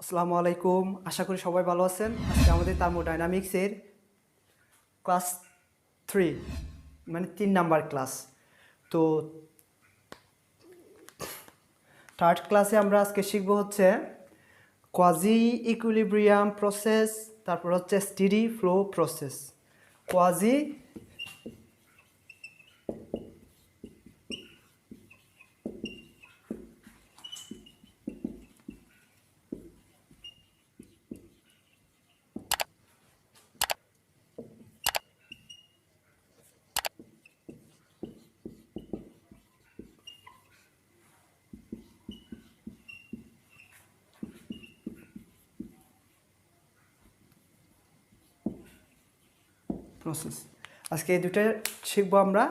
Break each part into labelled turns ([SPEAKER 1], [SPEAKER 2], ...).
[SPEAKER 1] আসসালামু আলাইকুম, আশা করি সবাই ভালো আছেন। আজকে আমাদের থার্মোডাইনামিক্সের ক্লাস 3 মানে 3 নাম্বার ক্লাস। তো থার্ড ক্লাসে আমরা আজকে শিখব হচ্ছে কোয়াজি ইকুইলিব্রিয়াম প্রসেস, তারপর হচ্ছে steady flow process. Quasi process, আজকে এই দুটো শিখবো আমরা,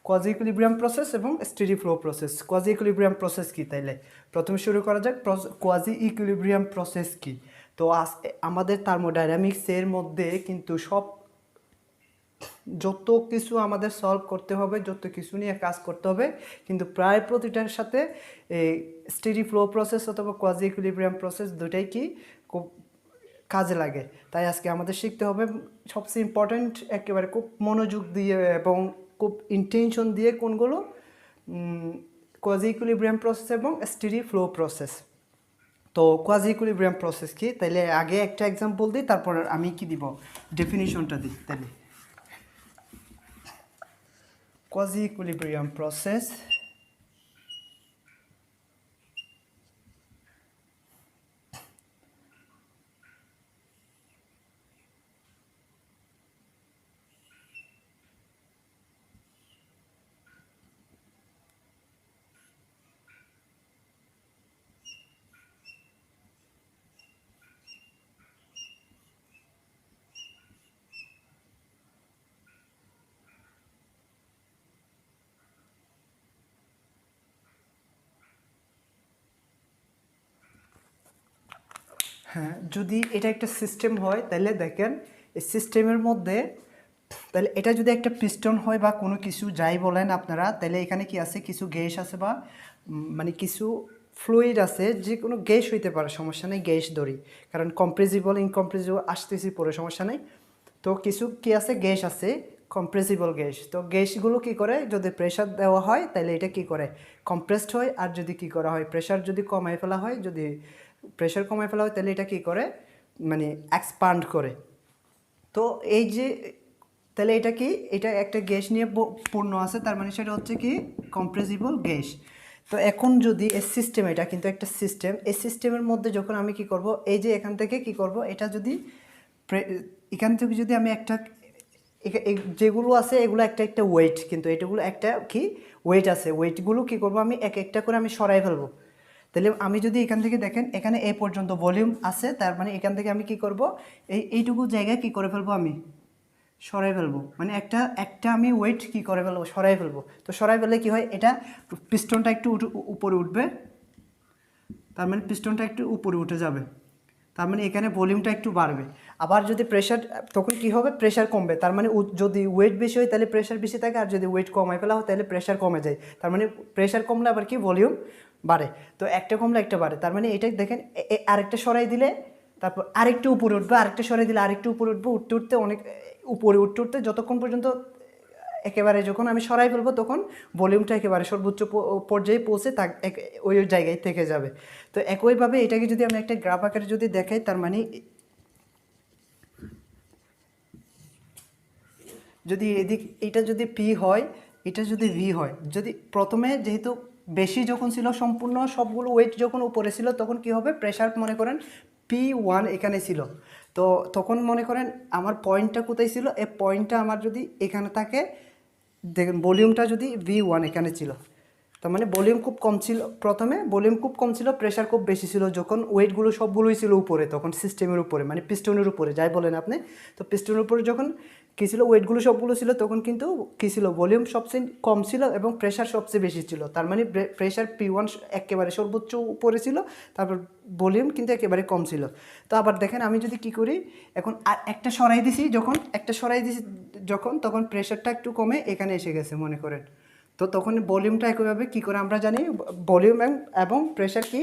[SPEAKER 1] কোয়াজি ইকুইলিব্রিয়াম প্রসেস এবং steady flow process. Quasi equilibrium process কি, তাইলে প্রথমে শুরু করা যাক কোয়াজি ইকুইলিব্রিয়াম প্রসেস কি। তো আমাদের থার্মোডাইনামিক্সের মধ্যে কিন্তু যত কিছু আমাদের সলভ করতে হবে, যত কিছু নিয়ে কাজ করতে হবে, কিন্তু প্রায় প্রতিটার সাথে এই স্টেডি ফ্লো প্রসেস অথবা কোয়াজি ইকুইলিব্রিয়াম প্রসেস দুটাই কি খুব কাজে লাগে। তাই আজকে আমাদের শিখতে হবে সবচেয়ে ইম্পর্ট্যান্ট, একেবারে খুব মনোযোগ দিয়ে এবং খুব ইন্টেনশন দিয়ে কোনগুলো, কোয়াজি ইকুইলিব্রিয়াম প্রসেস এবং স্টেডি ফ্লো প্রসেস। তো কোয়াজি ইকুইলিব্রিয়াম প্রসেস কি, তাইলে আগে একটা এক্সাম্পল দিই, তারপর আমি কি দিব, ডেফিনিশনটা দিই। তাহলে quasi-equilibrium process হ্যাঁ, যদি এটা একটা সিস্টেম হয় তাহলে দেখেন এই সিস্টেমের মধ্যে, তাহলে এটা যদি একটা পিস্টন হয় বা কোনো কিছু যাই বলেন আপনারা, তাহলে এখানে কি আছে, কিছু গ্যাস আছে বা মানে কিছু ফ্লুইড আছে, যে কোনো গ্যাস হইতে পারে, সমস্যা নেই, গ্যাস ধরি, কারণ কম্প্রেসিবল ইনকম্প্রেসিবল আসতেছি পরে, সমস্যা নেই। তো কিছু কি আছে, গ্যাস আছে, কম্প্রেসিবল গ্যাস। তো গ্যাসগুলো কি করে, যদি প্রেশার দেওয়া হয় তাহলে এটা কি করে, কম্প্রেসড হয়। আর যদি কি করা হয়, প্রেশার যদি কমাই ফেলা হয়, যদি প্রেশার কমাই ফেলা হয় তাহলে এটা কি করে, মানে এক্সপান্ড করে। তো এই যে, তাহলে এটা কি, এটা একটা গ্যাস নিয়ে পূর্ণ আছে, তার মানে সেটা হচ্ছে কি কম্প্রেসিবল গ্যাস। তো এখন যদি এই সিস্টেম, এটা কিন্তু একটা সিস্টেম, এই সিস্টেমের মধ্যে যখন আমি কি করব, এই যে এখান থেকে কি করব, এটা যদি এখান থেকে যদি আমি একটা, যেগুলো আছে এগুলো একটা একটা ওয়েট, কিন্তু এটাগুলো একটা কি ওয়েট আছে, ওয়েটগুলো কি করব, আমি এক একটা করে আমি সরাই ফেলবো। তাহলে আমি যদি এখান থেকে দেখেন, এখানে এই পর্যন্ত ভলিউম আছে, তার মানে এখান থেকে আমি কি করব, এইটুকু জায়গায় কি করে ফেলবো, আমি সরাই ফেলবো, মানে একটা একটা আমি ওয়েট কি করে ফেলবো, সরাই ফেলবো। তো সরাই ফেললে কি হয়, এটা পিস্টনটা একটু উপরে উঠবে, তার মানে পিস্টনটা একটু উপরে উঠে যাবে, তার মানে এখানে ভলিউমটা একটু বাড়বে। আবার যদি প্রেশার, তখন কি হবে, প্রেশার কমবে, তার মানে যদি ওয়েট বেশি হয় তাহলে প্রেশার বেশি থাকে, আর যদি ওয়েট কমায় ফেলা হয় তাহলে প্রেশার কমে যায়, তার মানে প্রেশার কমলে আবার কি ভলিউম বাড়ে। তো একটা কমলে একটা বাড়ে, তার মানে এটা দেখেন, আরেকটা সরাই দিলে তারপর আরেকটু উপরে উঠবে, আরেকটা সরাই দিলে আরেকটু উপরে উঠবে, উঠতে উঠতে অনেক উপরে উঠতে উঠতে যতক্ষণ পর্যন্ত একেবারে যখন আমি সরাই ফেলবো তখন ভলিউমটা একেবারে সর্বোচ্চ পর্যায়ে পৌঁছে তা ওই জায়গায় থেকে যাবে। তো একইভাবে এটাকে যদি আমি একটা গ্রাফ আকারে যদি দেখাই, তার মানে যদি এদিক এটা যদি পি হয়, এটা যদি ভি হয়, যদি প্রথমে যেহেতু বেশি যখন ছিল, সম্পূর্ণ সবগুলো ওয়েট যখন উপরে ছিল, তখন কি হবে, প্রেশার মনে করেন P1 এখানে ছিল। তো তখন মনে করেন আমার পয়েন্টটা কোথায় ছিল, এই পয়েন্টটা আমার যদি এখানে থাকে, দেখেন ভলিউমটা যদি V1 এখানে ছিল, তার মানে ভলিউম খুব কম ছিল, প্রথমে ভলিউম খুব কম ছিল, প্রেশার খুব বেশি ছিল, যখন ওয়েটগুলো সবগুলোই ছিল উপরে, তখন সিস্টেমের উপরে, মানে পিস্টনের উপরে যাই বলেন আপনি। তো পিস্টনের উপরে যখন কী ছিল, ওয়েটগুলো সবগুলো ছিল, তখন কিন্তু কী ছিল, ভলিউম সবচেয়ে কম ছিল এবং প্রেশার সবচেয়ে বেশি ছিল, তার মানে প্রেশার P1 একেবারে সর্বোচ্চ উপরে ছিল, তারপর ভলিউম কিন্তু একেবারে কম ছিল। তো আবার দেখেন আমি যদি কি করি, এখন আর একটা সরাই দিছি, যখন একটা সরাই দিছি যখন, তখন প্রেশারটা একটু কমে এখানে এসে গেছে মনে করেন। তো তখন ভলিউমটা একইভাবে কী করে আমরা জানি, ভলিউম এবং প্রেশার কি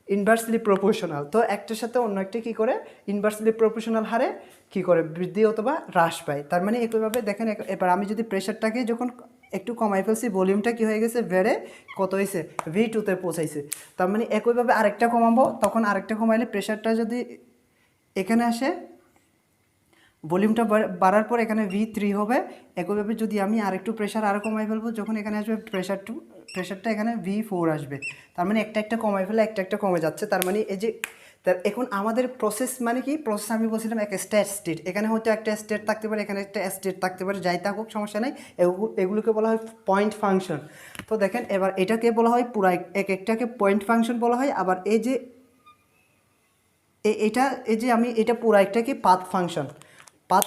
[SPEAKER 1] ইনভার্সলি প্রপোর্শনাল। তো একটার সাথে অন্য একটা কী করে ইনভার্সলি প্রপোর্শনাল হারে কী করে বৃদ্ধি অথবা হ্রাস পায়। তার মানে একইভাবে দেখেন এবার আমি যদি প্রেশারটাকে যখন একটু কমাই ফেলছি, ভলিউমটা কী হয়ে গেছে, বেড়ে কত হয়েছে, V2-তে পৌঁছাইছে। তার মানে একইভাবে আরেকটা কমাবো, তখন আরেকটা কমাইলে প্রেশারটা যদি এখানে আসে, ভলিউমটা বাড়ার পর এখানে V3 হবে। একইভাবে যদি আমি আরেকটু প্রেশার আরও কমাই ফেলবো, যখন এখানে আসবে প্রেশারটা এখানে V4 আসবে। তার মানে একটা কমাই ফেলে একটা কমে যাচ্ছে। তার মানে এই যে এখন আমাদের প্রসেস মানে কি, প্রসেস আমি বলছিলাম একটা স্টেট, এখানে হয়তো একটা স্টেট থাকতে পারে, এখানে একটা স্টেট থাকতে পারে, যাই থাকুক সমস্যা নেই, এগুলোকে বলা হয় পয়েন্ট ফাংশন। তো দেখেন এবার এটাকে বলা হয় পুরা একটাকে পয়েন্ট ফাংশন বলা হয়। আবার এই যে আমি এটা পুরা একটাকে পাথ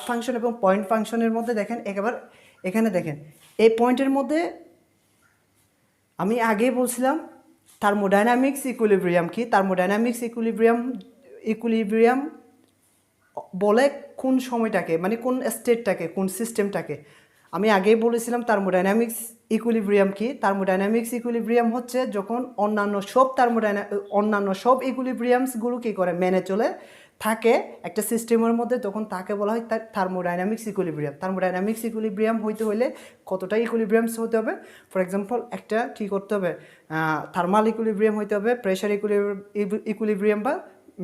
[SPEAKER 1] ফাংশন এবং পয়েন্ট ফাংশনের মধ্যে দেখেন এখানে দেখেন এই পয়েন্টের মধ্যে আমি আগেই বলছিলাম থার্মোডাইনামিক্স ইকুইলিব্রিয়াম কি, থার্মোডাইনামিক্স ইকুইলিব্রিয়াম বলে কোন সময়টাকে, মানে কোন স্টেটটাকে, কোন সিস্টেমটাকে। আমি আগেই বলেছিলাম থার্মোডাইনামিক্স ইকুইলিব্রিয়াম কি। থার্মোডাইনামিক্স ইকুইলিব্রিয়াম হচ্ছে যখন অন্যান্য সব ইকুইলিব্রিয়ামসগুলো কী করে মেনে চলে থাকে একটা সিস্টেমের মধ্যে, তখন তাকে বলা হয় থার্মোডাইনামিক্স ইকুইলিব্রিয়াম। থার্মোডাইনামিক্স ইকুইলিব্রিয়াম হইতে হলে কতটা ইকুইলিব্রিয়ামস হতে হবে, ফর এক্সাম্পল একটা কী করতে হবে, থার্মাল ইকুইলিব্রিয়াম হইতে হবে, প্রেশার ইকুইলিব্রিয়াম বা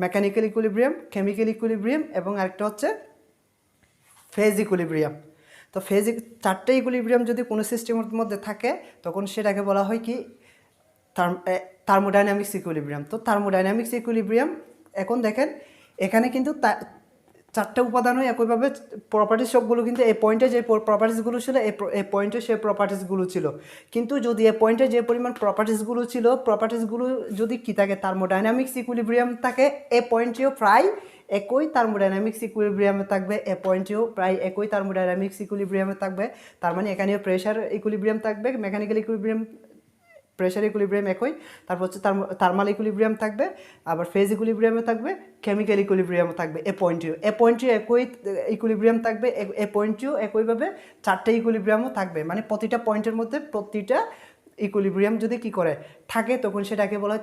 [SPEAKER 1] মেকানিক্যাল ইকুইলিব্রিয়াম, কেমিক্যাল ইকুইলিব্রিয়াম, এবং আরেকটা হচ্ছে ফেজ ইকুইলিব্রিয়াম। তো চারটে ইকুইলিব্রিয়াম যদি কোনো সিস্টেমের মধ্যে থাকে, তখন সেটাকে বলা হয় কি থার্মোডাইনামিক্স ইকুইলিব্রিয়াম। তো থার্মোডাইনামিক্স ইকুইলিব্রিয়াম, এখন দেখেন এখানে কিন্তু চারটা উপাদানই একইভাবে প্রপার্টিস সবগুলো কিন্তু এই পয়েন্টে যে প্রপার্টিসগুলো ছিল এই পয়েন্টে সেই প্রপার্টিসগুলো ছিল। কিন্তু যদি এই পয়েন্টে যে পরিমাণ প্রপার্টিসগুলো ছিল, প্রপার্টিসগুলো যদি কী থাকে, থার্মোডাইনামিক্স ইকুইলিব্রিয়াম থাকে, এই পয়েন্টেও প্রায় একই থার্মোডাইনামিক্স ইকুইলিব্রিয়ামে থাকবে, এই পয়েন্টেও প্রায় একই থার্মোডাইনামিক্স ইকুইলিব্রিয়ামে থাকবে। তার মানে এখানেও প্রেশার ইকুইলিব্রিয়াম থাকবে, মেকানিক্যাল ইকুইলিব্রিয়াম, প্রেশার ইকুইলিব্রিয়াম একই, তারপর হচ্ছে থার্মাল ইকুইলিব্রিয়াম থাকবে, আবার ফেজ ইকুইলিব্রিয়ামে থাকবে, কেমিক্যাল ইকুইলিব্রিয়ামও থাকবে। এই পয়েন্টেও একই ইকুইলিব্রিয়াম থাকবে, এই পয়েন্টেও একইভাবে চারটে ইকুইলিব্রিয়ামও থাকবে। মানে প্রতিটা পয়েন্টের মধ্যে প্রতিটা ইকুইলিব্রিয়াম যদি কী করে থাকে, তখন সেটাকে বলা হয়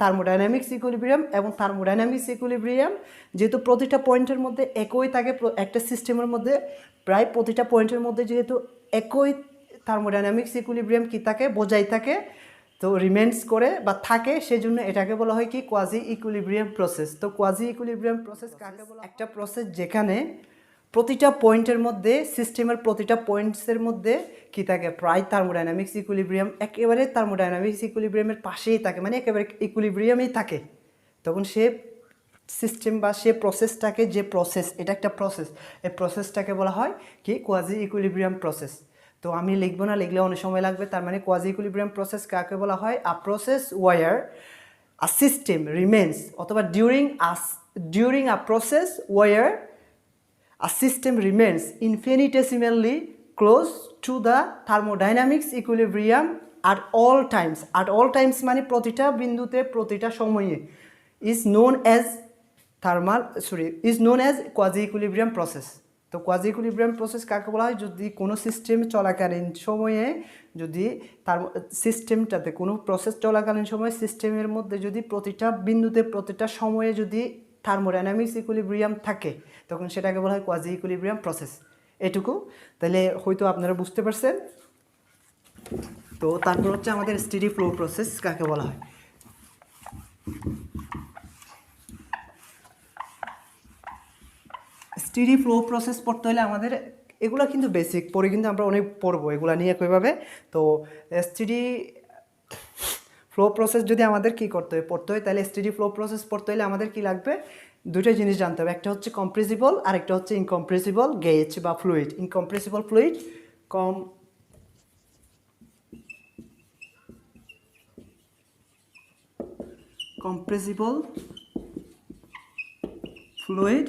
[SPEAKER 1] থার্মোডাইনামিক্স ইকুইলিব্রিয়াম। এবং থার্মোডাইনামিক্স ইকুইলিব্রিয়াম যেহেতু প্রতিটা পয়েন্টের মধ্যে একই থাকে, একটা সিস্টেমের মধ্যে প্রায় প্রতিটা পয়েন্টের মধ্যে যেহেতু একই থার্মোডাইনামিক্স ইকুইলিব্রিয়াম কি থাকে, বজায় থাকে, তো রিমেন্স করে বা থাকে, সেজন্য এটাকে বলা হয় কি কোয়াজি ইকুইলিব্রিয়াম প্রসেস। তো কোয়াজি ইকুইলিব্রিয়াম প্রসেস কাকে বলা? একটা প্রসেস যেখানে প্রতিটা পয়েন্টের মধ্যে, সিস্টেমের প্রতিটা পয়েন্টসের মধ্যে কী থাকে, প্রায় থার্মোডাইনামিক্স ইকুইলিব্রিয়াম একেবারে থার্মোডাইনামিক্স ইকুইলিব্রিয়ামের পাশেই থাকে, মানে একেবারে ইকুইলিব্রিয়ামেই থাকে। তখন সে সিস্টেম বা সে প্রসেসটাকে, যে প্রসেস, এটা একটা প্রসেস, এই প্রসেসটাকে বলা হয় কি কোয়াজি ইকুইলিব্রিয়াম প্রসেস। তো আমি লিখবো না, লিখলে অনেক সময় লাগবে। তার মানে কোয়াজি ইকুইলিব্রিয়াম প্রসেস কাকে বলা হয়? A process where a system remains, অথবা during a process where a system remains infinitesimally close to the thermodynamics equilibrium at all times. At all times মানে প্রতিটা বিন্দুতে, প্রতিটা সময়ে is known as quasi-equilibrium process. তো quasi-equilibrium process কাকে বলা হয়? যদি কোনো সিস্টেম চলাকালীন সময়ে, যদি তার সিস্টেমটাতে কোনো প্রসেস চলাকালীন সময়ে সিস্টেমের মধ্যে যদি প্রতিটা বিন্দুতে, প্রতিটা সময়ে যদি থার্মোডাইনামিক্স ইকুইলিব্রিয়াম থাকে, তখন সেটাকে বলা হয় কোয়াজি ইকুইলিব্রিয়াম প্রসেস। এটুকু তাহলে হয়তো আপনারা বুঝতে পারছেন। তো তারপর হচ্ছে আমাদের স্টেডি ফ্লো প্রসেস কাকে বলা হয়। স্টেডি ফ্লো প্রসেস পড়তে হলে আমাদের এগুলো কিন্তু বেসিক, পরে কিন্তু আমরা অনেক পড়বো এগুলো নিয়ে কীভাবে। তো স্টেডি ফ্লো প্রসেস যদি আমাদের কী পড়তে হয়, তাহলে স্টেডি ফ্লো প্রসেস পড়তে হলে আমাদের কী লাগবে? দুটো জিনিস জানতে হবে, একটা হচ্ছে কম্প্রেসিবল আর একটা হচ্ছে ইনকম্প্রেসিবল গেজ বা fluid. Incompressible fluid, compressible fluid,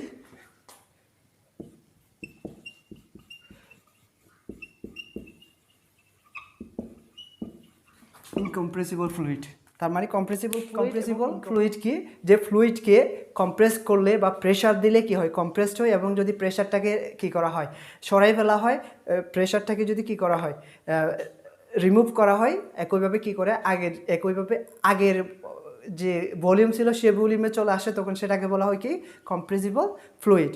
[SPEAKER 1] incompressible fluid. তার মানে কম্প্রেসিবল ফ্লুইড কি? যে ফ্লুইডকে কম্প্রেস করলে বা প্রেশার দিলে কি হয়? কম্প্রেসড হয়। এবং যদি প্রেশারটাকে কি করা হয়, সরাই ফেলা হয়, প্রেশারটাকে যদি কি করা হয়, রিমুভ করা হয়, একইভাবে কি করে আগের যে ভলিউম ছিল সে ভলিউমে চলে আসে তখন সেটাকে বলা হয় কি কম্প্রেসিবল ফ্লুইড।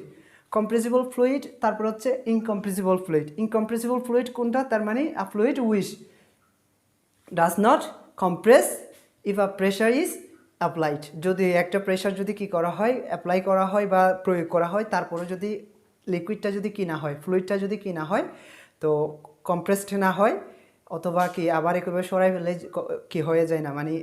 [SPEAKER 1] কম্প্রেসিবল ফ্লুইড, তারপর হচ্ছে ইনকম্প্রেসিবল ফ্লুইড। ইনকম্প্রেসিবল ফ্লুইড কোনটা? তার মানে a fluid which does not compress if a pressure is applied. যদি একটা প্রেশার যদি কি করা হয়, অ্যাপ্লাই করা হয় বা প্রয়োগ করা হয়, তারপরে যদি লিকুইডটা যদি কি না হয়, ফ্লুইডটা যদি কি না হয়, তো কম্প্রেসড না হয়, অথবা কি আবার একেবারে সরাই ফেললে কি হয়ে যায় না, মানে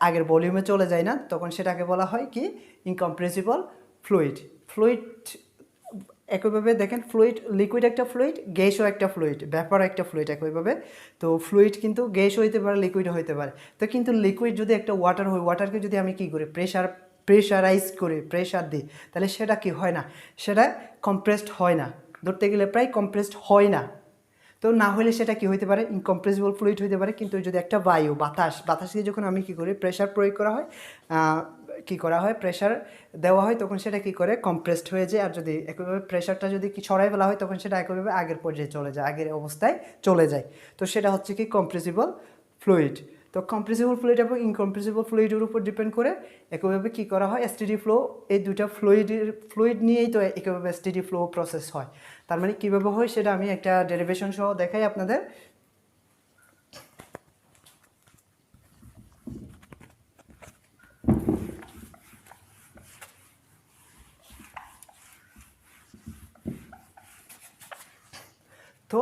[SPEAKER 1] আগের ভলিউমে চলে যায় না, তখন সেটাকে বলা হয় কি ইনকম্প্রেসিবল ফ্লুইড। ফ্লুইড একইভাবে দেখেন, ফ্লুইড, লিকুইড একটা ফ্লুইড, গ্যাসও একটা ফ্লুইড, ব্যাপার একটা ফ্লুইড একইভাবে। তো ফ্লুইড কিন্তু গ্যাস হইতে পারে, লিকুইড হইতে পারে। তো কিন্তু লিকুইড যদি একটা ওয়াটার হয়, ওয়াটারকে যদি আমি কি করি, প্রেশারাইজ করি, প্রেশার দিই, তাহলে সেটা কি হয় না, সেটা কম্প্রেসড হয় না, ধরতে গেলে প্রায় কম্প্রেসড হয় না। তো না হলে সেটা কি হইতে পারে, ইনকম্প্রেসিবল ফ্লুইড হইতে পারে। কিন্তু যদি একটা বায়ু, বাতাসকে যখন আমি কি করি, প্রেশার প্রয়োগ করা হয়, কি করা হয়, প্রেশার দেওয়া হয়, তখন সেটা কি করে কম্প্রেসড হয়ে যায়। আর যদি একইভাবে প্রেশারটা যদি কি ছড়াই ফেলা হয়, তখন সেটা একইভাবে আগের পর্যায়ে চলে যায়, আগের অবস্থায় চলে যায়। তো সেটা হচ্ছে কি কম্প্রেসিবল ফ্লুইড। তো কম্প্রেসিবল ফ্লুইড এবং ইনকম্প্রেসিবল ফ্লুইডের উপর ডিপেন্ড করে একইভাবে কি করা হয়, এসটিডি ফ্লো। এই দুইটা ফ্লুইড নিয়েই তো একইভাবে এসটিডি ফ্লো প্রসেস হয়। তার মানে কীভাবে হয় সেটা আমি একটা ডেরিভেশন সহ দেখাই আপনাদের। তো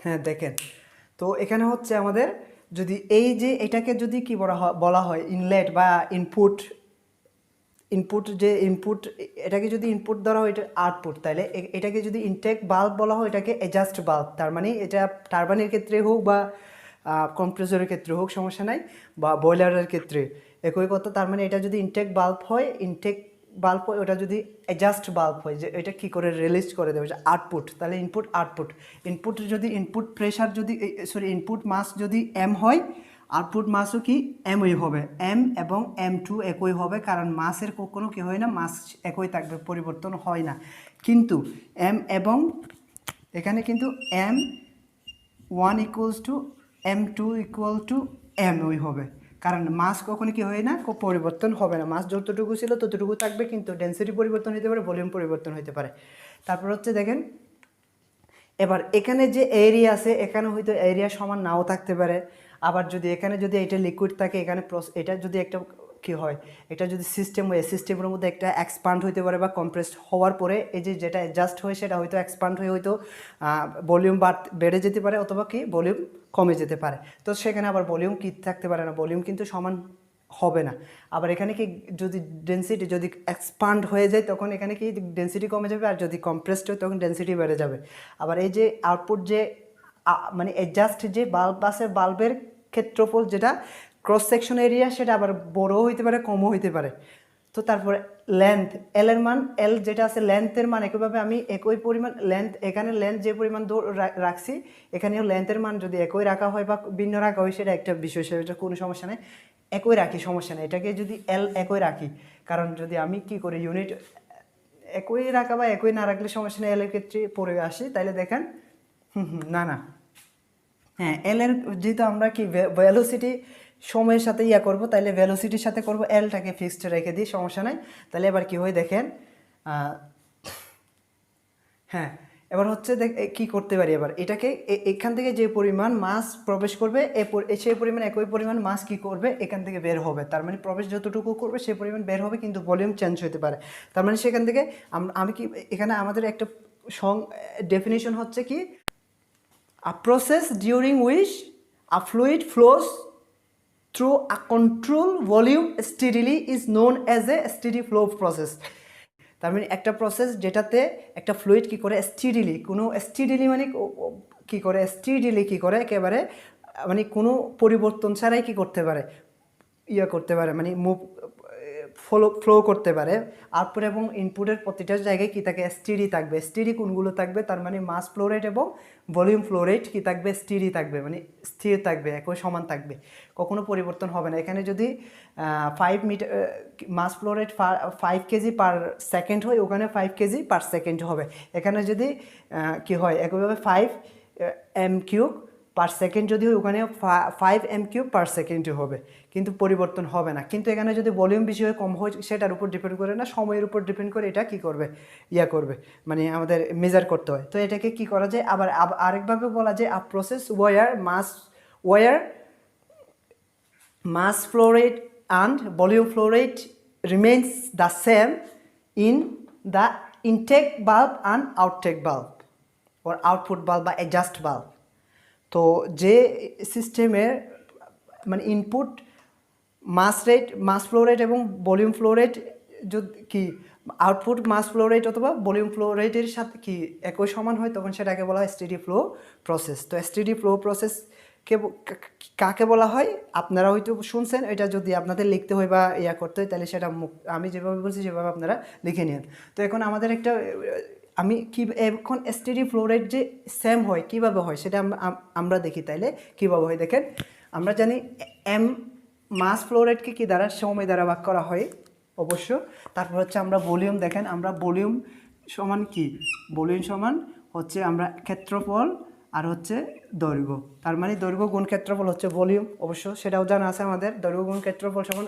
[SPEAKER 1] হ্যাঁ দেখেন, তো এখানে হচ্ছে আমাদের যদি এই যে এটাকে যদি কি বলা হয় ইনলেট বা ইনপুট, যে ইনপুট, এটাকে যদি ইনপুট ধরা হয় এটা আউটপুট, তাহলে এটাকে যদি ইনটেক বাল্ব বলা হয়, এটাকে অ্যাডজাস্ট বাল্ব। তার মানে এটা টারবাইনের ক্ষেত্রে হোক বা কম্প্রেসরের ক্ষেত্রে হোক সমস্যা নাই, বা বয়লারের ক্ষেত্রে একই কথা। তার মানে এটা যদি ইনটেক বাল্ব হয়, ওটা যদি অ্যাডজাস্ট বাল্ব হয়, যে এটা কী করে রিলিজ করে দেবে আউটপুট, তাহলে ইনপুট যদি ইনপুট প্রেশার যদি ইনপুট মাস যদি এম হয়, আউটপুট মাসও কি এমই হবে, এম এবং M2 একই হবে, কারণ মাসের কখনো কি হয় না, মাস একই থাকবে, পরিবর্তন হয় না। কিন্তু এম এবং এখানে কিন্তু M1 equals to M2 equal to M E, কারণ মাস কখনো কি হয় না, পরিবর্তন হবে না। মাস যতটুকু ছিল ততটুকু থাকবে, কিন্তু ডেন্সিটি পরিবর্তন হতে পারে, ভলিউম পরিবর্তন হতে পারে। তারপর হচ্ছে দেখেন, এবার এখানে যে এরিয়া আছে, এখানে হয়তো এরিয়া সমান নাও থাকতে পারে। আবার যদি এখানে যদি এটা লিকুইড থাকে, এখানে এটা যদি একটা কি হয়, এটা যদি সিস্টেম হয়, সিস্টেমের মধ্যে একটা এক্সপান্ড হইতে পারে, বা কম্প্রেসড হওয়ার পরে এই যে যেটা অ্যাডজাস্ট হয় সেটা হয়তো এক্সপান্ড হয়ে হয়তো ভলিউম বেড়ে যেতে পারে, অথবা কি ভলিউম কমে যেতে পারে। তো সেখানে আবার ভলিউম কি থাকতে পারে না, ভলিউম কিন্তু সমান হবে না। আবার এখানে কি যদি ডেন্সিটি যদি এক্সপান্ড হয়ে যায়, তখন এখানে কি ডেন্সিটি কমে যাবে, আর যদি কম্প্রেসড হয় তখন ডেন্সিটি বেড়ে যাবে। আবার এই যে আউটপুট যে মানে অ্যাডজাস্ট যে বাল্ব আছে, বাল্বের ক্ষেত্রফল যেটা ক্রস সেকশন এরিয়া, সেটা আবার বড়ও হইতে পারে, কমও হইতে পারে। তো তারপরে লেন্থ এল এর মান, এল যেটা আছে লেন্থের মান একইভাবে আমি একই পরিমাণ লেন্থ, এখানে লেন্থ যে পরিমাণ রাখছি এখানেও লেন্থের মান যদি একই রাখা হয় বা ভিন্ন রাখা হয় সেটা একটা বিষয়, সেটা কোনো সমস্যা নেই, একই রাখি সমস্যা নেই, এটাকে যদি এল একই রাখি, কারণ যদি আমি কি করি ইউনিট একই রাখা বা একই না রাখলে সমস্যা নেই, এল এর ক্ষেত্রে পড়ে আসি, তাইলে দেখেন না হ্যাঁ এল এর যেহেতু আমরা কি ভেলোসিটি সময়ের সাথে ইয়া করবো, তাহলে ভেলোসিটির সাথে করবো এলটাকে ফিক্সড রেখে দিই, সমস্যা নাই। তাহলে এবার কি হয় দেখেন, হ্যাঁ এবার হচ্ছে কি করতে পারি, এবার এটাকে এখান থেকে যে পরিমাণ মাস প্রবেশ করবে সেই পরিমাণ একই পরিমাণ মাস কি করবে এখান থেকে বের হবে, তার মানে প্রবেশ যতটুকু করবে সেই পরিমাণ বের হবে, কিন্তু ভলিউম চেঞ্জ হতে পারে। তার মানে সেখান থেকে আমি কি এখানে আমাদের একটা ডেফিনিশন হচ্ছে কি, a process during which a fluid flows through a controlled volume steadily is known as a steady flow process. তার মানে একটা প্রসেস যেটাতে একটা ফ্লুইড কি করে স্টিডিলি, কোনো স্টিডিলি মানে কি করে স্টিডিলি কি করে একেবারে মানে কোনো পরিবর্তন ছাড়াই কি করতে পারে করতে পারে, মানে মুভ ফ্লো করতে পারে। আউটপুট এবং ইনপুটের প্রতিটা জায়গায় কি থাকে স্টিডি থাকবে। স্টিডি কোনগুলো থাকবে, তার মানে মাস ফ্লো রেট এবং ভলিউম ফ্লো রেট কি থাকবে স্টিডি থাকবে, মানে স্থির থাকবে, একই সমান থাকবে, কখনো পরিবর্তন হবে না। এখানে যদি 5 metre mass flow rate 5 kg per second হয়, ওখানে 5 কেজি পার সেকেন্ড হবে। এখানে যদি কি হয় একইভাবে 5 এম কিউব পার সেকেন্ড যদি হয়, ওখানে 5 এম কিউব পার সেকেন্ডই হবে, কিন্তু পরিবর্তন হবে না। কিন্তু এখানে যদি ভলিউম বেশি হয় কম হয় সেটার উপর ডিপেন্ড করে না, সময়ের উপর ডিপেন্ড করে এটা কি করবে করবে, মানে আমাদের মেজার করতে হয়। তো এটাকে কি করা যায়, আবার আরেকভাবে বলা যায় a process where mass flow rate and volume flow rate remains the same in the intake bulb and outtake bulb or output bulb বা adjust bulb। তো যে সিস্টেমের মানে ইনপুট মাস ফ্লো রেট এবং ভলিউম ফ্লো রেট যদি কি output মাস flow rate অথবা volume flow রেটের সাথে কি একই সমান হয়, তখন সেটাকে বলা হয় স্টেডি ফ্লো প্রসেস। তো স্টেডি ফ্লো প্রসেস কাকে বলা হয় আপনারা হয়তো শুনছেন, এটা যদি আপনাদের লিখতে হয় বা করতে হয় তাহলে সেটা আমি যেভাবে বলছি সেভাবে আপনারা লিখে নিন। তো এখন আমাদের একটা আমি কি এখন স্টেডি ফ্লো রেট যে সেম হয় কিভাবে হয় সেটা আমরা দেখি। তাইলে কিভাবে হয় দেখেন, আমরা জানি এম মাস ফ্লো রেটকে কি দ্বারা সময় দ্বারা ভাগ করা হয় অবশ্য। তারপর হচ্ছে আমরা ভলিউম, দেখেন আমরা ভলিউম সমান কি, ভলিউম সমান হচ্ছে আমরা ক্ষেত্রফল আর হচ্ছে দৈর্ঘ্য, তার মানে দৈর্ঘ্য গুণ ক্ষেত্রফল হচ্ছে ভলিউম, অবশ্য সেটাও জানা আছে আমাদের। দৈর্ঘ্য গুণ ক্ষেত্রফল সমান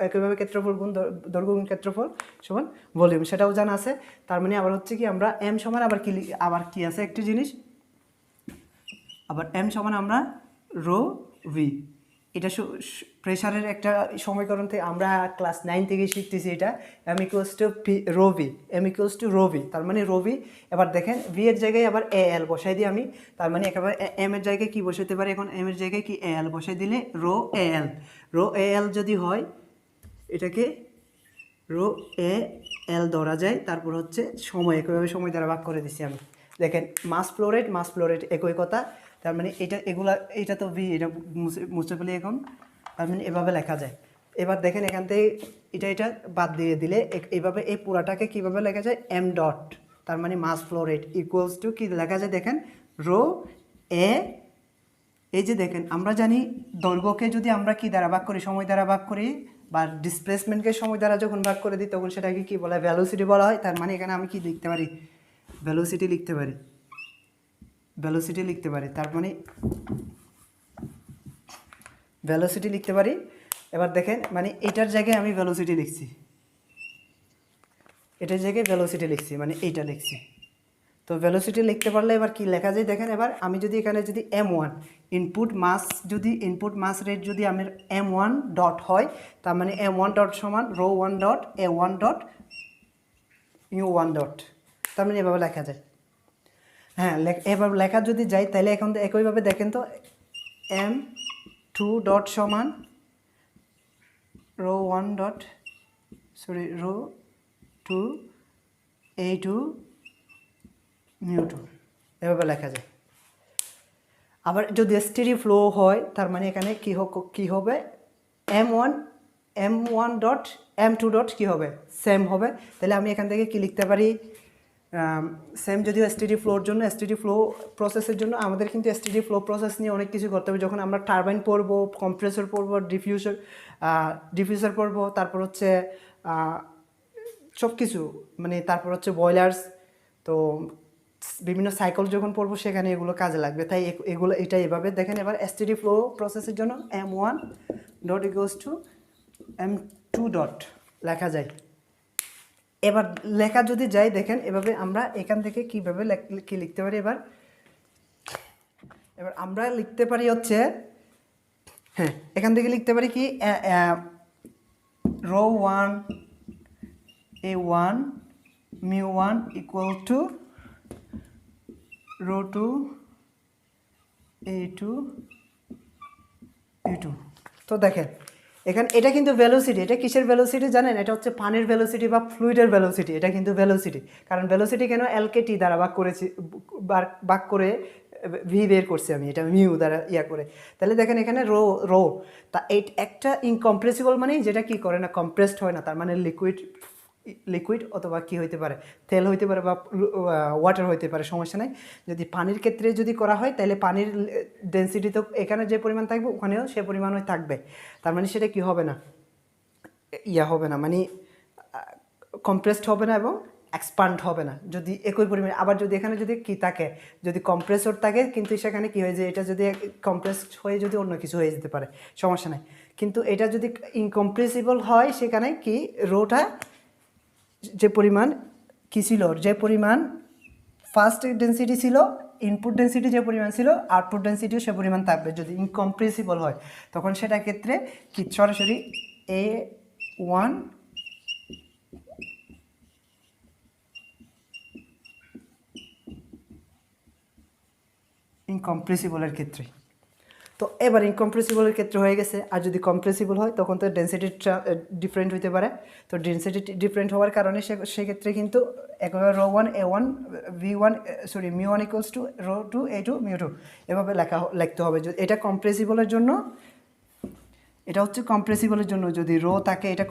[SPEAKER 1] একইভাবে ক্ষেত্রফল গুণ দৈর্ঘ্য গুণ ক্ষেত্রফল সমান ভলিউম, সেটাও জানা আছে। তার মানে আবার হচ্ছে কি আমরা এম সমান আবার কি আছে একটি জিনিস, আবার এম সমান আমরা রো ভি, এটা প্রেশারের একটা সমীকরণ থেকে আমরা ক্লাস 9 থেকে শিখতেছি। এটা M equals to rho V, M equals to rho V, তার মানে রো ভি। এবার দেখেন ভি এর জায়গায় আবার এ এল বসাই দিই আমি, তার মানে একেবারে এম এর জায়গায় কি বসাইতে পারি, এখন এম এর জায়গায় কি এ এল বসাই দিলে রো এ এল, রো এ এল যদি হয় এটাকে রো এ এল ধরা যায়। তারপর হচ্ছে সময়, একইভাবে সময় দ্বারা ভাগ করে দিচ্ছি আমি। দেখেন মাস ফ্লো রেট একই কথা, তার মানে এটা তো ভি, এটা মুছে ফেলি এখন, তার মানে এভাবে লেখা যায়। এবার দেখেন এখান থেকে এটা বাদ দিয়ে দিলে এইভাবে এই পুরাটাকে কীভাবে লেখা যায় এম ডট, তার মানে mass flow rate equals to কী লেখা যায় দেখেন রো এ, এই যে দেখেন আমরা জানি দৈর্ঘ্যকে যদি আমরা কি দ্বারা ভাগ করি, সময় দ্বারা ভাগ করি, বা ডিসপ্লেসমেন্টকে সময় দ্বারা যখন ভাগ করে দিই তখন সেটাকে কি বলা হয় ভেলোসিটি বলা হয়। তার মানে এখানে আমি কি লিখতে পারি ভেলোসিটি লিখতে পারি, তার মানে ভেলোসিটি লিখতে পারি। এবার দেখেন মানে এটার জায়গায় আমি ভেলোসিটি লিখছি, এটার জায়গায় ভেলোসিটি লিখছি, মানে এইটা লিখছি। তো ভেলোসিটি লিখতে পারলে এবার কি লেখা যায় দেখেন, এবার আমি যদি এখানে যদি m1 ইনপুট মাস রেট যদি আমার m1 ডট হয়, তার মানে m1 ডট সমান rho 1 dot a1 dot u1 dot, তার মানে এভাবে লেখা যায়। হ্যাঁ এভাবে লেখা যদি যাই তাহলে এখন একইভাবে দেখেন তো m2 ডট সমান রো 1 ডট রো 2 a2 মিউ2, এভাবে লেখা যায়। আবার যদি স্টেডি ফ্লো হয় তার মানে এখানে কি হবে m1 m1 dot m2 dot কী হবে সেম হবে। তাহলে আমি এখান থেকে কি লিখতে পারি, সেম যদিও এসটিডি ফ্লোর জন্য, এসটিডি ফ্লো প্রসেসের জন্য আমাদের কিন্তু এসটিডি ফ্লো প্রসেস নিয়ে অনেক কিছু করতে হবে। যখন আমরা টারবাইন পড়বো, কম্প্রেসর পড়বো, ডিফিউজার পড়বো, তারপর হচ্ছে সব কিছু মানে তারপর হচ্ছে বয়লার্স, তো বিভিন্ন সাইকেল যখন পড়বো সেখানে এগুলো কাজে লাগবে। তাই এগুলো এটা এভাবে দেখেন। এবার এসটিডি ফ্লো প্রসেসের জন্য m1 dot equals to m2 dot লেখা যায়। এবার লেখা যদি যাই দেখেন এভাবে আমরা এখান থেকে কীভাবে কি লিখতে পারি। এবার আমরা লিখতে পারি হচ্ছে, হ্যাঁ এখান থেকে লিখতে পারি কি rho 1 a1 μ1 equal to rho 2 a2 u2। তো দেখেন এখানে এটা কিন্তু ভেলোসিটি, এটা কিসের ভেলোসিটি জানেন, এটা হচ্ছে পানির ভেলোসিটি বা ফ্লুইডের ভেলোসিটি। এটা কিন্তু ভেলোসিটি, কারণ ভেলোসিটি কেন এলকে টি দ্বারা ভাগ করে ভি বের করছি আমি, এটা মিউ দ্বারা করে। তাহলে দেখেন এখানে রো তা একটা ইনকম্প্রেসিবল মানে যেটা কি করে না, কম্প্রেসড হয় না, তার মানে লিকুইড অথবা কি হইতে পারে, তেল হইতে পারে বা ওয়াটার হইতে পারে, সমস্যা নাই। যদি পানির ক্ষেত্রে যদি করা হয় তাহলে পানির ডেন্সিটি তো এখানে যে পরিমাণ থাকবে ওখানেও সে পরিমাণই থাকবে, তার মানে সেটা কি হবে না, হবে না, মানে কম্প্রেসড হবে না এবং এক্সপান্ড হবে না যদি একই পরিমাণে। আবার যদি এখানে যদি কি থাকে, যদি কম্প্রেসর থাকে কিন্তু সেখানে কি হয়ে যায়, এটা যদি কম্প্রেসড হয়ে যদি অন্য কিছু হয়ে যেতে পারে, সমস্যা নাই। কিন্তু এটা যদি ইনকম্প্রেসিবল হয় সেখানে কি রোটা যে পরিমাণ কী ছিল, যে পরিমাণ ফার্স্ট ডেন্সিটি ছিল, ইনপুট ডেন্সিটি যে পরিমাণ ছিল, আউটপুট ডেন্সিটিও সে পরিমাণ থাকবে। যদি ইনকম্প্রেসিবল হয় তখন সেটা ক্ষেত্রে কি সরাসরি A1 ইনকম্প্রেসিবলের ক্ষেত্রে। তো এবার ইনকম্প্রেসিবলের ক্ষেত্রে হয়ে গেছে। আর যদি কম্প্রেসিবল হয় তখন তো ডেন্সিটি ডিফারেন্ট হইতে পারে। তো ডেন্সিটি ডিফারেন্ট হওয়ার কারণে সেক্ষেত্রে কিন্তু একবার rho 1 a1 v1 μ1 equals to rho 2 a2 μ2 এভাবে লিখতে হবে। এটা কম্প্রেসিবলের জন্য, এটা হচ্ছে কম্প্রেসিবলের জন্য যদি রো থাকে, এটা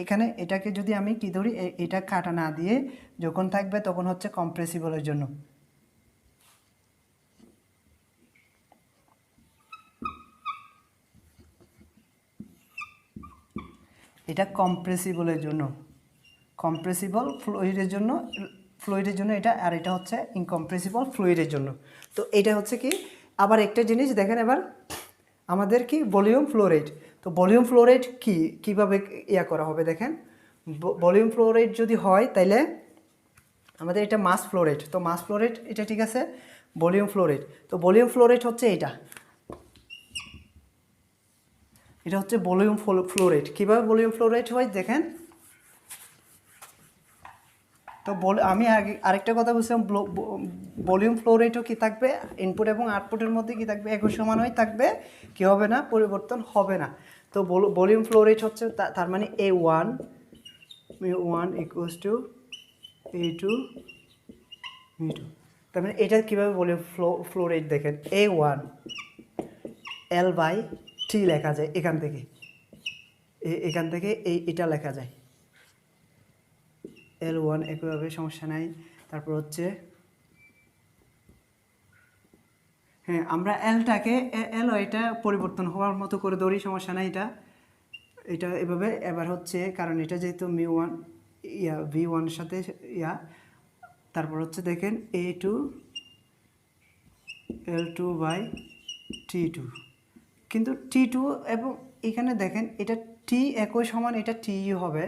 [SPEAKER 1] এখানে এটাকে যদি আমি কি ধরি, এটা কাটা না দিয়ে যখন থাকবে তখন হচ্ছে কম্প্রেসিবলের জন্য। এটা কম্প্রেসিবলের জন্য, কম্প্রেসিবল ফ্লুইডের জন্য এটা, আর এটা হচ্ছে ইনকম্প্রেসিবল ফ্লুইডের জন্য। তো এটা হচ্ছে কি, আবার একটা জিনিস দেখেন এবার আমাদের কি ভলিউম ফ্লো রেট। তো ভলিউম ফ্লো রেট কীভাবে করা হবে দেখেন। ভলিউম ফ্লো রেট যদি হয় তাইলে আমাদের এটা মাস ফ্লো রেট। তো মাস ফ্লো রেট এটা ঠিক আছে, ভলিউম ফ্লো রেট। তো ভলিউম ফ্লো রেট হচ্ছে এটা হচ্ছে ভলিউম ফ্লো রেট। কীভাবে ভলিউম ফ্লো রেট হয় দেখেন। তো আমি আরেকটা কথা বলছিলাম, ভলিউম ফ্লো রেটও কি থাকবে, ইনপুট এবং আউটপুটের মধ্যে কি থাকবে, একই সমানই থাকবে, কি হবে না, পরিবর্তন হবে না। তো ভলিউম ফ্লো রেট হচ্ছে তার মানে A1 μ1 ইকুয়ালস টু A2 μ2। তার মানে এটা কীভাবে ভলিউম ফ্লো রেট দেখেন, A1 L/T লেখা যায় এখান থেকে এটা লেখা যায় L1 একইভাবে, সমস্যা নাই। তারপর হচ্ছে হ্যাঁ আমরা এলটাকে এটা পরিবর্তন হওয়ার মতো করে ধরি, সমস্যা নাই। এটা এভাবে এবার হচ্ছে, কারণ এটা যেহেতু μ1 v1 এর সাথে তারপর হচ্ছে দেখেন A2 L2/T2, কিন্তু T2 এবং এখানে দেখেন এটা T একই সমান, এটা T হবে,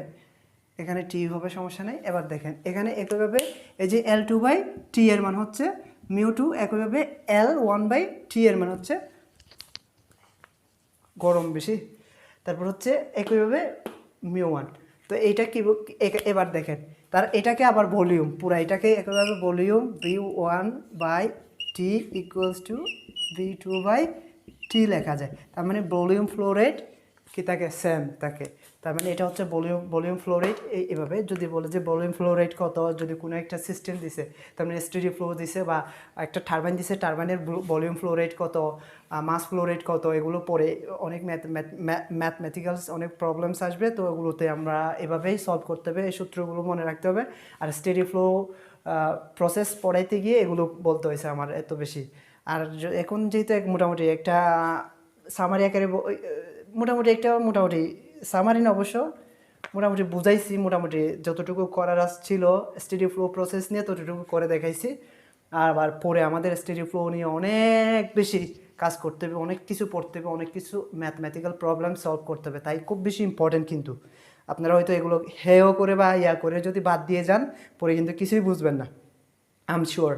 [SPEAKER 1] এখানে T হবে, সমস্যা নেই। এবার দেখেন এখানে একইভাবে এই যে L2/T এর মান হচ্ছে μ2, একইভাবে L1/T এর মান হচ্ছে গরম বেশি, তারপর হচ্ছে একইভাবে μ1। তো এইটা কি, এবার দেখেন এটাকে আবার ভলিউম, পুরো এটাকে একইভাবে volume V1/T equals to V2/T লেখা যায়। তার মানে ভলিউম ফ্লো রেট কি থাকে, সেম থাকে। তার মানে এটা হচ্ছে ভলিউম ফ্লো রেট। এইভাবে যদি বলে যে ভলিউম ফ্লো রেট কত, যদি কোনো একটা সিস্টেম দিছে, তার মানে স্টেডি ফ্লো দিছে বা একটা টারবাইন দিছে, টারবাইনের ভলিউম ফ্লো রেট কত, মাস ফ্লো রেট কত, এগুলো পরে অনেক ম্যাথমেটিক্যালস অনেক প্রবলেমস আসবে। তো ওগুলোতে আমরা এভাবেই সলভ করতে হবে, এই সূত্রগুলো মনে রাখতে হবে। আর স্টেডি ফ্লো প্রসেস পড়াইতে গিয়ে এগুলো বলতে হয়েছে আমার এত বেশি। আর এখন যেহেতু মোটামুটি একটা সামারি আকারে মোটামুটি সামারি না অবশ্য, মোটামুটি বুঝাইছি, মোটামুটি যতটুকু করার ছিল স্টেডি ফ্লো প্রসেস নিয়ে ততটুকু করে দেখাইছি। আবার পরে আমাদের স্টেডি ফ্লো নিয়ে অনেক বেশি কাজ করতে হবে, অনেক কিছু পড়তে হবে, অনেক কিছু ম্যাথমেটিক্যাল প্রবলেম সলভ করতে হবে। তাই খুব বেশি ইম্পর্টেন্ট কিন্তু। আপনারা হয়তো এগুলো হেও করে বা করে যদি বাদ দিয়ে যান, পরে কিন্তু কিছুই বুঝবেন না, আই এম শিওর।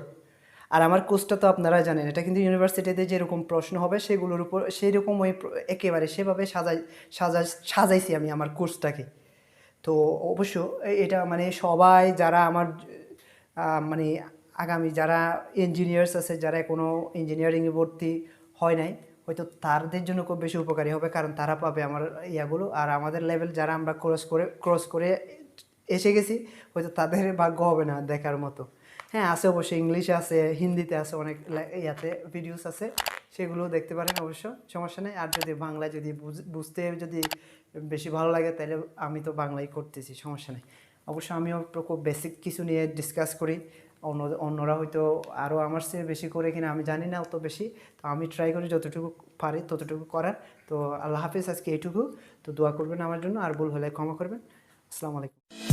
[SPEAKER 1] আর আমার কোর্সটা তো আপনারা জানেন, এটা কিন্তু ইউনিভার্সিটিতে যেরকম প্রশ্ন হবে সেগুলোর উপর সেই রকম একেবারে সেভাবে সাজাইছি আমি আমার কোর্সটাকে। তো অবশ্য এটা মানে সবাই যারা আমার মানে আগামী যারা ইঞ্জিনিয়ার্স আছে, যারা কোনো ইঞ্জিনিয়ারিংয়ে ভর্তি হয় নাই, হয়তো তাদের জন্য খুব বেশি উপকারী হবে, কারণ তারা পাবে আমার ইয়াগুলো। আর আমাদের লেভেল যারা আমরা ক্রস করে এসে গেছি, হয়তো তাদের ভাগ্য হবে না দেখার মতো। হ্যাঁ আছে অবশ্যই, ইংলিশে আছে, হিন্দিতে আছে, অনেক ইয়াতে ভিডিওস আছে, সেগুলো দেখতে পারেন অবশ্য, সমস্যা নেই। আর যদি বাংলা যদি বুঝতে যদি বেশি ভালো লাগে, তাহলে আমি তো বাংলাই করতেছি, সমস্যা নেই। অবশ্য আমিও খুব বেসিক কিছু নিয়ে ডিসকাস করি, অন্যরা হয়তো আরও আমার চেয়ে বেশি করে কিনা আমি জানি না অত বেশি। তো আমি ট্রাই করি যতটুকু পারি ততটুকু করার। তো আল্লাহ হাফিজ, আজকে এইটুকু। তো দোয়া করবেন আমার জন্য, আর ভুল হলে ক্ষমা করবেন। আসসালামু আলাইকুম।